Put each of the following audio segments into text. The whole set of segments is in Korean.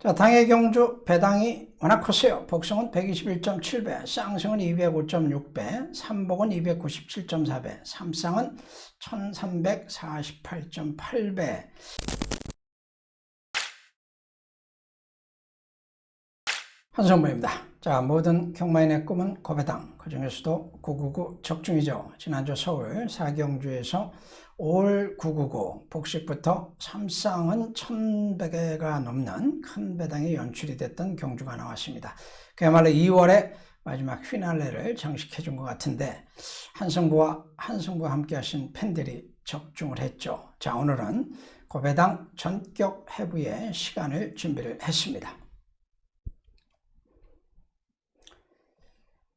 자, 당의 경주 배당이 워낙 컸어요. 복성은 121.7배, 쌍승은 205.6배, 삼복은 297.4배, 삼쌍은 1348.8배. 한성모입니다. 자, 모든 경마인의 꿈은 고배당, 그 중에서도 999 적중이죠. 지난주 서울 사경주에서 5월 999 복식부터 삼쌍은 1100개가 넘는 큰 배당이 연출이 됐던 경주가 나왔습니다. 그야말로 2월에 마지막 휘날레를 장식해 준 것 같은데 한성부와 함께 하신 팬들이 적중을 했죠. 자, 오늘은 고배당 전격 해부의 시간을 준비를 했습니다.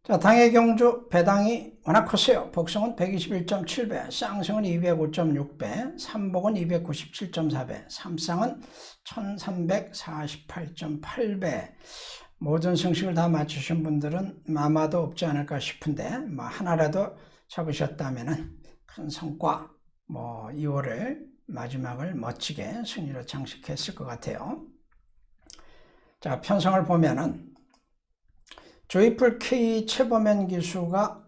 자, 당의 경주 배당이 워낙 컸어요. 복성은 121.7배, 쌍승은 205.6배, 삼복은 297.4배, 삼쌍은 1348.8배. 모든 승식을 다 맞추신 분들은 아마도 없지 않을까 싶은데 하나라도 잡으셨다면 큰 성과, 2월을 마지막을 멋지게 승리로 장식했을 것 같아요. 자, 편성을 보면은 조이풀 K 최범현 기수가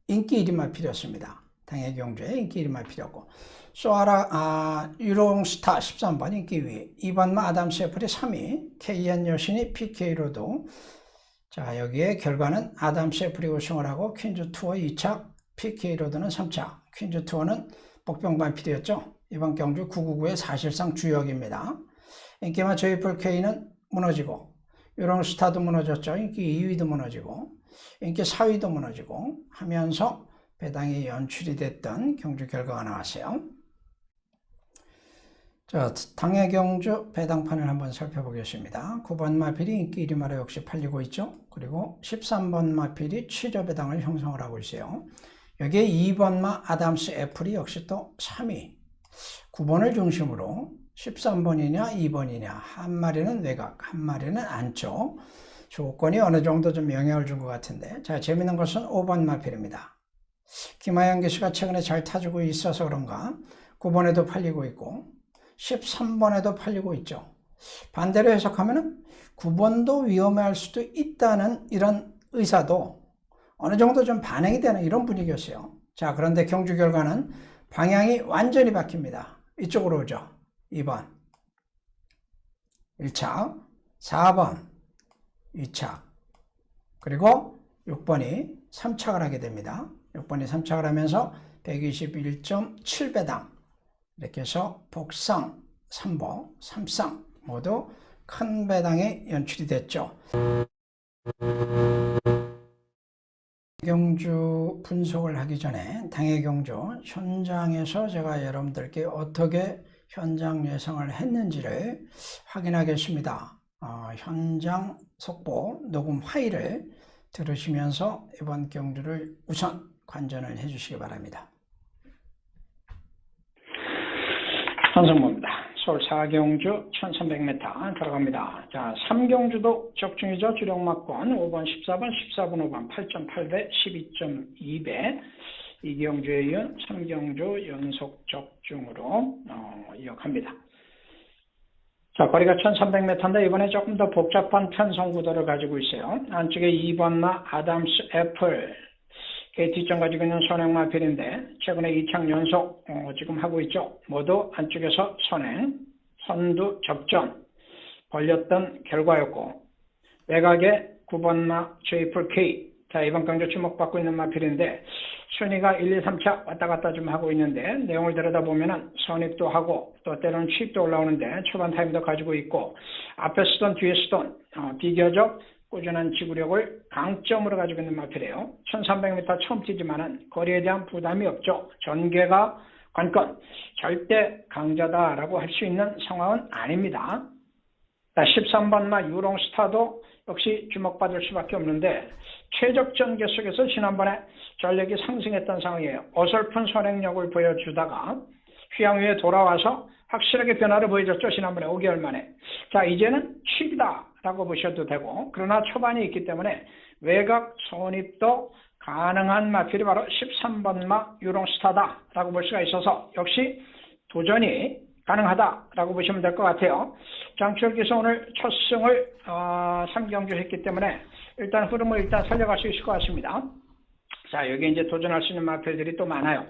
인기 1위만 필요했습니다. 당의 경주에 인기 1위만 필요했고, 소아라 유롱스타 13번 인기 2위, 2번마 아담스 애플이 3위, KN 여신이 PK로도. 자, 여기에 결과는 아담스 애플이 우승을 하고 퀸즈 투어 2차, PK로드는 3차. 퀸즈 투어는 복병반 필이었죠. 이번 경주 999의 사실상 주역입니다. 인기만 조이풀 K는 무너지고, 유롱스타도 무너졌죠. 인기 2위도 무너지고 인기 4위도 무너지고 하면서 배당이 연출이 됐던 경주 결과가 나왔어요. 자, 당의 경주 배당판을 한번 살펴보겠습니다. 9번 마필이 인기 1위마로 역시 팔리고 있죠. 그리고 13번 마필이 취저 배당을 형성을 하고 있어요. 여기에 2번마 아담스 애플이 역시 또 3위. 9번을 중심으로 13번이냐 2번이냐 한 마리는 외곽, 한 마리는 안쪽. 조건이 어느 정도 좀 영향을 준 것 같은데, 자, 재밌는 것은 5번 마필입니다. 김하영 기수가 최근에 잘 타주고 있어서 그런가 9번에도 팔리고 있고 13번에도 팔리고 있죠. 반대로 해석하면 9번도 위험할 수도 있다는 이런 의사도 어느 정도 좀 반영이 되는 이런 분위기였어요. 자, 그런데 경주 결과는 방향이 완전히 바뀝니다. 이쪽으로 오죠. 2번 1차, 4번 2차, 그리고 6번이 3착을 하게 됩니다. 6번이 3착을 하면서 121.7배당 이렇게 해서 복상, 삼복, 삼쌍 모두 큰 배당이 연출이 됐죠. 경주 분석을 하기 전에 당의 경주 현장에서 제가 여러분들께 어떻게 현장 예상을 했는지를 확인하겠습니다. 현장 속보 녹음 파일을 들으시면서 이번 경주를 우선 관전을 해주시기 바랍니다. 한성모입니다. 서울 4경주 1300m 들어갑니다. 자, 3경주도 적중이죠. 주력막권 5번, 14번, 14번, 5번 8.8배, 12.2배. 2경주에 이은 3경주 연속 적중으로 이어갑니다. 자, 거리가 1300m인데 이번에 조금 더 복잡한 편성 구도를 가지고 있어요. 안쪽에 2번마 아담스 애플, 뒷점 가지고 있는 선행마필인데 최근에 2착 연속 지금 하고 있죠. 모두 안쪽에서 선행, 선두 접전 벌렸던 결과였고, 외곽에 9번마 조이풀 K, 자, 이번 경주 주목받고 있는 마필인데 순위가 1, 2, 3차 왔다 갔다 좀 하고 있는데 내용을 들여다보면은 선입도 하고 또 때로는 취입도 올라오는데 초반 타임도 가지고 있고 앞에 쓰던 뒤에 쓰던 비교적 꾸준한 지구력을 강점으로 가지고 있는 마필이에요. 1300m 처음 뛰지만은 거리에 대한 부담이 없죠. 전개가 관건, 절대 강자다라고 할 수 있는 상황은 아닙니다. 13번마 유롱스타도 역시 주목받을 수밖에 없는데 최적 전개 속에서 지난번에 전력이 상승했던 상황이에요. 어설픈 선행력을 보여주다가 휘양후에 돌아와서 확실하게 변화를 보여줬죠. 지난번에 5개월 만에. 자, 이제는 취입이다라고 보셔도 되고, 그러나 초반이 있기 때문에 외곽 선입도 가능한 마필이 바로 13번마 유롱스타다라고 볼 수가 있어서 역시 도전이 가능하다라고 보시면 될 것 같아요. 장철기서 오늘 첫 승을 3경주 했기 때문에 일단 흐름을 일단 살려갈 수 있을 것 같습니다. 자, 여기 이제 도전할 수 있는 마필들이 또 많아요.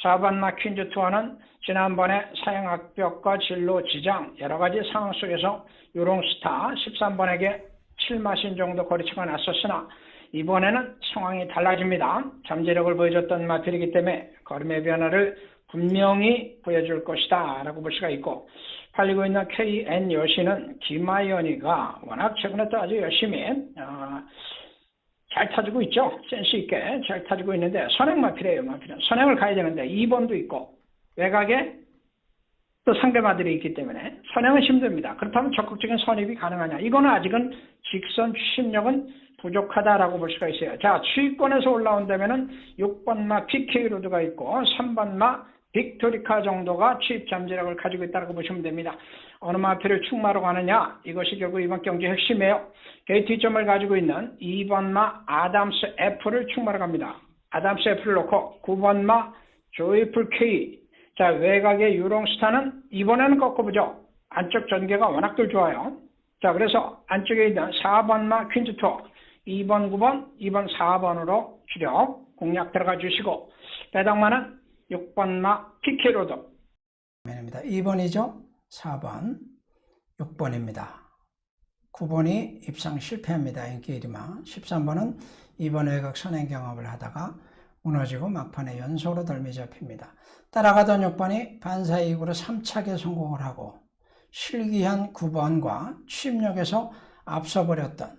4번 마 퀸즈 투어는 지난번에 사형악벽과 진로 지장 여러 가지 상황 속에서 유롱스타 13번에게 7마신 정도 거리차가 났었으나 이번에는 상황이 달라집니다. 잠재력을 보여줬던 마필이기 때문에 걸음의 변화를 분명히 보여줄 것이다 라고 볼 수가 있고, 팔리고 있는 KN 여신은 김하연이가 워낙 최근에 또 아주 열심히 잘 타주고 있죠. 센스 있게 잘 타주고 있는데 선행 마필이에요. 마필은 선행을 가야 되는데 2번도 있고 외곽에 또 상대마들이 있기 때문에 선행은 힘듭니다. 그렇다면 적극적인 선입이 가능하냐? 이거는 아직은 직선 추심력은 부족하다라고 볼 수가 있어요. 자, 추위권에서 올라온다면은 6번 마 PK 로드가 있고 3번 마 빅토리카 정도가 취입 잠재력을 가지고 있다고 보시면 됩니다. 어느 마필을 축마로 가느냐? 이것이 결국 이번 경기 핵심이에요. 게이트점을 가지고 있는 2번 마 아담스 F를 축마로 갑니다. 아담스 F를 놓고 9번 마 조이풀 K. 자, 외곽의 유롱스타는 이번에는 꺾어보죠. 안쪽 전개가 워낙들 좋아요. 자, 그래서 안쪽에 있는 4번 마 퀸즈 투어 2번, 9번, 2번, 4번으로 주력 공략 들어가 주시고, 배당마는 6번 마 PK로드. 2번이죠. 4번, 6번입니다. 9번이 입상 실패합니다. 인기 1위마. 13번은 2번 외곽 선행 경합을 하다가 무너지고 막판에 연속으로 덜미 잡힙니다. 따라가던 6번이 반사이익으로 3차게 성공을 하고 실기한 9번과 취입력에서 앞서버렸던,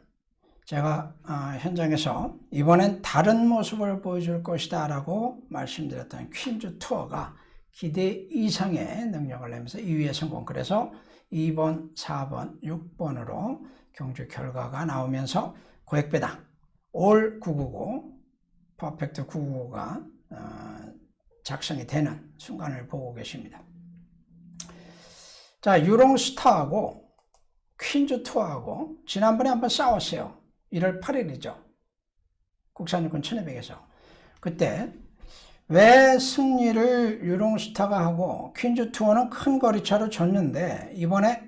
제가 현장에서 이번엔 다른 모습을 보여줄 것이다 라고 말씀드렸던 퀸즈 투어가 기대 이상의 능력을 내면서 2위에 성공. 그래서 2번, 4번, 6번으로 경주 결과가 나오면서 고액배당 올 999, 퍼펙트 999가 작성이 되는 순간을 보고 계십니다. 자, 유롱스타하고 퀸즈 투어하고 지난번에 한번 싸웠어요. 1월 8일이죠. 국산육군 1200에서. 그때 왜 승리를 유롱스타가 하고 퀸즈 투어는 큰 거리차로 졌는데 이번에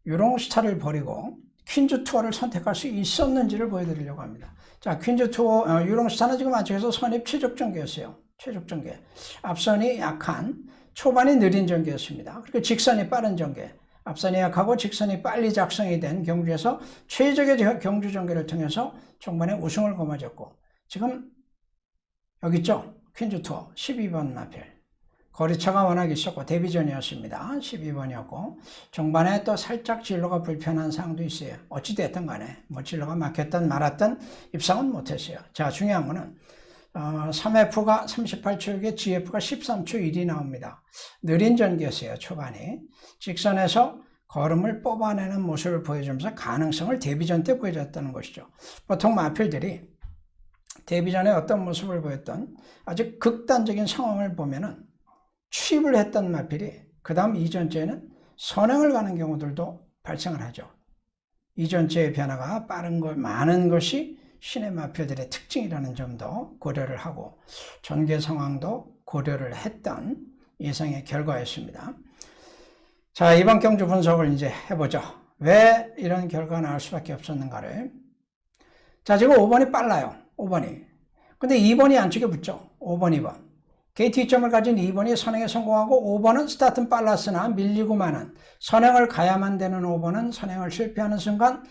유롱스타를 버리고 퀸즈 투어를 선택할 수 있었는지를 보여드리려고 합니다. 자, 퀸즈 투어, 유롱스타는 지금 안쪽에서 선입 최적 전개였어요. 최적 전개. 앞선이 약한 초반이 느린 전개였습니다. 그리고 직선이 빠른 전개. 앞선이 약하고 직선이 빨리 작성이 된 경주에서 최적의 경주 전개를 통해서 종반에 우승을 거머쥐었고, 지금 여기 있죠. 퀸즈 투어 12번 마필. 거리차가 워낙 있었고 데뷔전이었습니다. 12번이었고 종반에 또 살짝 진로가 불편한 상황도 있어요. 어찌됐든 간에 뭐 진로가 막혔든 말았든 입상은 못했어요. 자, 중요한 거는 3F가 38초 6에 GF가 13초 1이 나옵니다. 느린 전개였어요. 초반이. 직선에서 걸음을 뽑아내는 모습을 보여주면서 가능성을 데뷔전 때 보여줬다는 것이죠. 보통 마필들이 데뷔전에 어떤 모습을 보였던 아주 극단적인 상황을 보면은 취입을 했던 마필이 그 다음 이전주에는 선행을 가는 경우들도 발생을 하죠. 이전주의 변화가 빠른 것, 많은 것이 신의 마필들의 특징이라는 점도 고려를 하고 전개 상황도 고려를 했던 예상의 결과였습니다. 자, 이번 경주 분석을 이제 해보죠. 왜 이런 결과가 나올 수밖에 없었는가를. 자, 지금 5번이 빨라요. 5번이. 근데 2번이 안쪽에 붙죠. 5번, 2번. 게이트 2점을 가진 2번이 선행에 성공하고 5번은 스타트는 빨랐으나 밀리고 마는, 선행을 가야만 되는 5번은 선행을 실패하는 순간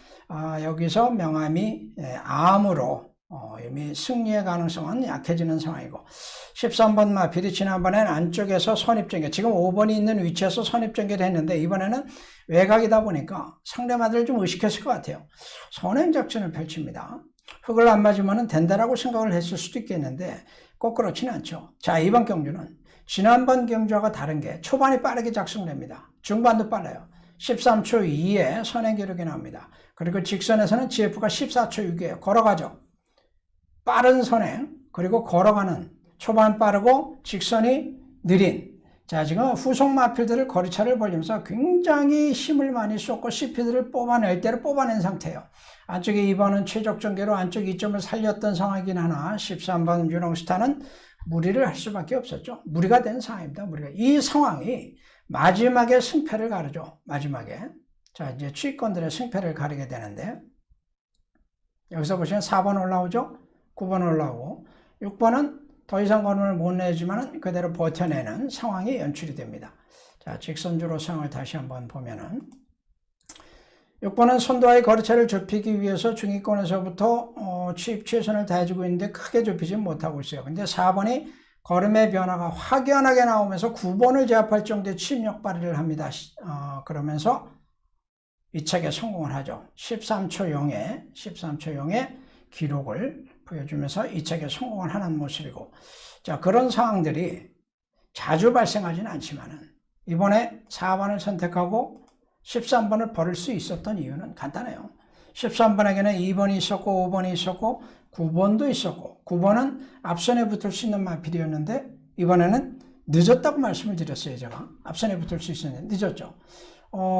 여기서 명암이 암으로 이미 승리의 가능성은 약해지는 상황이고, 13번 마필이 지난번에는 안쪽에서 선입전개, 지금 5번이 있는 위치에서 선입전개를 했는데 이번에는 외곽이다 보니까 상대마들을 좀 의식했을 것 같아요. 선행작전을 펼칩니다. 흙을 안 맞으면 된다라고 생각을 했을 수도 있겠는데 꼭 그렇지는 않죠. 자, 이번 경주는 지난번 경주와 다른 게 초반이 빠르게 작성됩니다. 중반도 빨라요. 13초 2에 선행 기록이 나옵니다. 그리고 직선에서는 GF가 14초 6이에요. 걸어가죠. 빠른 선행, 그리고 걸어가는, 초반 빠르고 직선이 느린. 자, 지금 후속 마필들을 거리차를 벌리면서 굉장히 힘을 많이 쏟고 CP들을 뽑아낼 때를 뽑아낸 상태예요. 안쪽에 2번은 최적 전개로 안쪽 2점을 살렸던 상황이긴 하나 13번 유롱스타는 무리를 할 수밖에 없었죠. 무리가 된 상황입니다. 무리가. 이 상황이 마지막에 승패를 가르죠. 마지막에. 자, 이제 취권들의 승패를 가르게 되는데, 여기서 보시면 4번 올라오죠? 9번 올라오고, 6번은 더 이상 걸음을 못 내지만 그대로 버텨내는 상황이 연출이 됩니다. 자, 직선주로 상황을 다시 한번 보면은, 6번은 선두와의 거리차를 좁히기 위해서 중위권에서부터 최선을 다해주고 있는데 크게 좁히지 못하고 있어요. 근데 4번이 걸음의 변화가 확연하게 나오면서 9번을 제압할 정도의 침력 발휘를 합니다. 그러면서 이 책에 성공을 하죠. 13초 0의 기록을 보여주면서 이 책에 성공을 하는 모습이고, 자, 그런 상황들이 자주 발생하지는 않지만은 이번에 4번을 선택하고 13번을 버릴 수 있었던 이유는 간단해요. 13번에게는 2번이 있었고 5번이 있었고 9번도 있었고, 9번은 앞선에 붙을 수 있는 마필이었는데 이번에는 늦었다고 말씀을 드렸어요. 제가 앞선에 붙을 수 있었는데 늦었죠.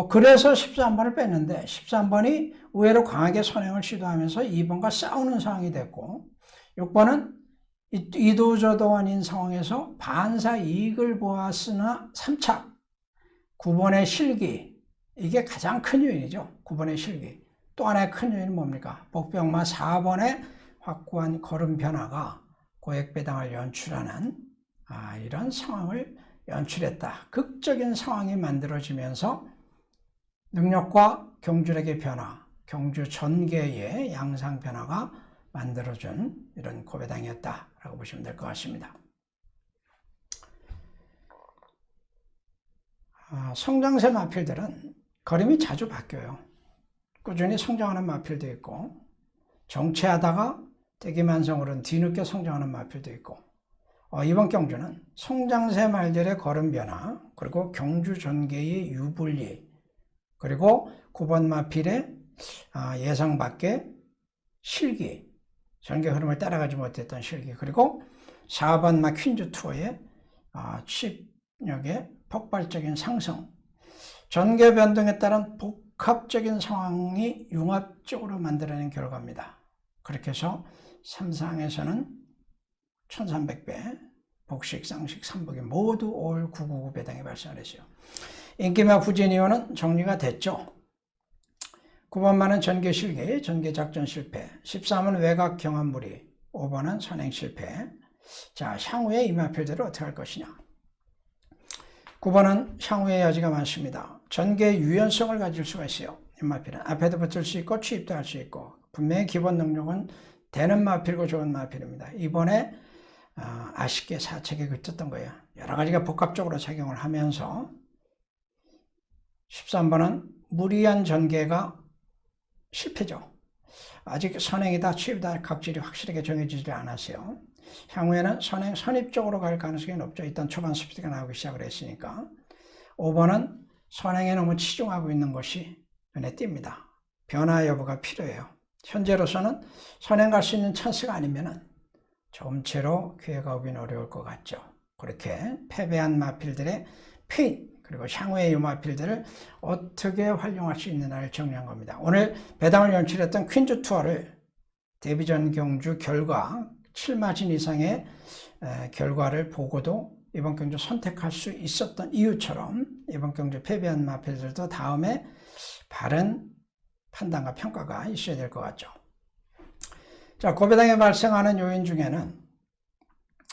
그래서 13번을 뺐는데 13번이 의외로 강하게 선행을 시도하면서 2번과 싸우는 상황이 됐고, 6번은 이도저도 아닌 상황에서 반사 이익을 보았으나 3착, 9번의 실기, 이게 가장 큰 요인이죠. 9번의 실기. 또 하나의 큰 요인은 뭡니까? 복병마 4번의 확고한 걸음 변화가 고액배당을 연출하는 이런 상황을 연출했다. 극적인 상황이 만들어지면서 능력과 경주력의 변화, 경주 전개의 양상 변화가 만들어준 이런 고배당이었다라고 보시면 될 것 같습니다. 성장세 마필들은 걸음이 자주 바뀌어요. 꾸준히 성장하는 마필도 있고, 정체하다가 대기만성으로는 뒤늦게 성장하는 마필도 있고, 이번 경주는 성장세 말들의 걸음 변화, 그리고 경주 전개의 유불리, 그리고 9번 마필의 예상 밖의 실기, 전개 흐름을 따라가지 못했던 실기, 그리고 4번 마 퀸즈 투어의 취입력의 폭발적인 상승, 전개 변동에 따른 복합적인 상황이 융합적으로 만들어낸 결과입니다. 그렇게 해서 3상에서는 1300배, 복식, 쌍식, 삼복이 모두 올 999 배당이 발생을 했어요. 인기마 후진이오는 정리가 됐죠. 9번만은 전개 실기, 전개 작전 실패, 13은 외곽 경합무리, 5번은 선행 실패. 자, 향후에 이 마필들을 어떻게 할 것이냐. 9번은 향후의 여지가 많습니다. 전개 유연성을 가질 수가 있어요. 이 마필은 앞에도 붙을 수 있고 취입도 할 수 있고, 분명히 기본 능력은 되는 마필이고 좋은 마필입니다. 이번에 아쉽게 사책에 그쳤던 거예요. 여러 가지가 복합적으로 작용을 하면서 13번은 무리한 전개가 실패죠. 아직 선행이다 취입이다 각질이 확실하게 정해지지 않았어요. 향후에는 선행 선입적으로 갈 가능성이 높죠. 일단 초반 스피드가 나오기 시작을 했으니까. 5번은 선행에 너무 치중하고 있는 것이 눈에 띕니다. 변화 여부가 필요해요. 현재로서는 선행 갈 수 있는 찬스가 아니면은 점체로 기회가 오긴 어려울 것 같죠. 그렇게 패배한 마필들의 페인, 그리고 향후의 이 마필들을 어떻게 활용할 수 있느냐를 정리한 겁니다. 오늘 배당을 연출했던 퀸즈 투어를 데뷔전 경주 결과 7마진 이상의 결과를 보고도 이번 경주 선택할 수 있었던 이유처럼 이번 경주 패배한 마필들도 다음에 바른 판단과 평가가 있어야 될 것 같죠. 자, 고배당에 발생하는 요인 중에는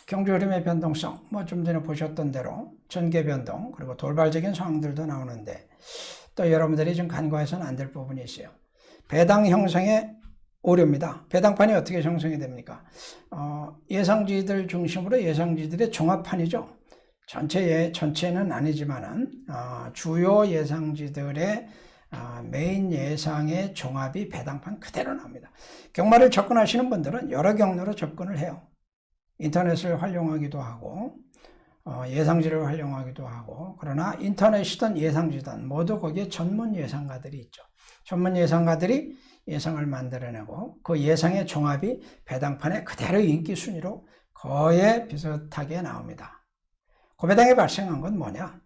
경주 흐름의 변동성, 좀 전에 보셨던 대로 전개 변동, 그리고 돌발적인 상황들도 나오는데, 또 여러분들이 좀 간과해서는 안 될 부분이 있어요. 배당 형성의 오류입니다. 배당판이 어떻게 형성이 됩니까? 예상지들 중심으로 예상지들의 종합판이죠. 전체는 아니지만은 주요 예상지들의 메인 예상의 종합이 배당판 그대로 나옵니다. 경마를 접근하시는 분들은 여러 경로로 접근을 해요. 인터넷을 활용하기도 하고 예상지를 활용하기도 하고, 그러나 인터넷이든 예상지든 모두 거기에 전문 예상가들이 있죠. 전문 예상가들이 예상을 만들어내고 그 예상의 종합이 배당판에 그대로 인기 순위로 거의 비슷하게 나옵니다. 고배당이 발생한 건 뭐냐?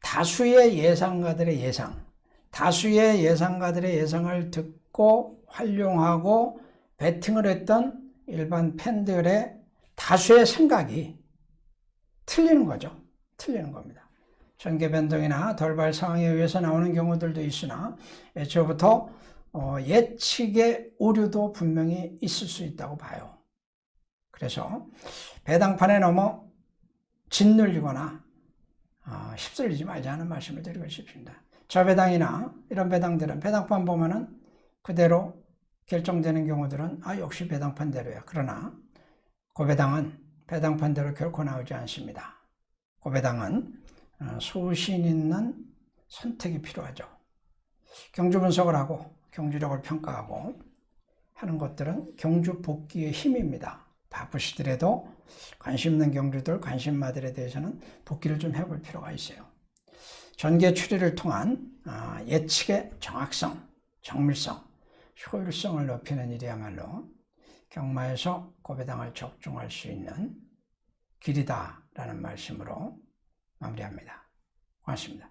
다수의 예상가들의 예상, 다수의 예상가들의 예상을 듣고 활용하고 베팅을 했던 일반 팬들의 다수의 생각이 틀리는 거죠. 틀리는 겁니다. 전개 변동이나 돌발 상황에 의해서 나오는 경우들도 있으나 애초부터 예측의 오류도 분명히 있을 수 있다고 봐요. 그래서 배당판에 넘어 짓눌리거나 휩쓸리지 말자는 말씀을 드리고 싶습니다. 저배당이나 이런 배당들은 배당판 보면은 그대로 결정되는 경우들은 역시 배당판대로야. 그러나 고배당은 배당판대로 결코 나오지 않습니다. 고배당은 소신 있는 선택이 필요하죠. 경주 분석을 하고 경주력을 평가하고 하는 것들은 경주 복귀의 힘입니다. 바쁘시더라도 관심 있는 경주들, 관심마들에 대해서는 복귀를 좀 해볼 필요가 있어요. 전개 추리를 통한 예측의 정확성, 정밀성, 효율성을 높이는 일이야말로 경마에서 고배당을 적중할 수 있는 길이다라는 말씀으로 마무리합니다. 고맙습니다.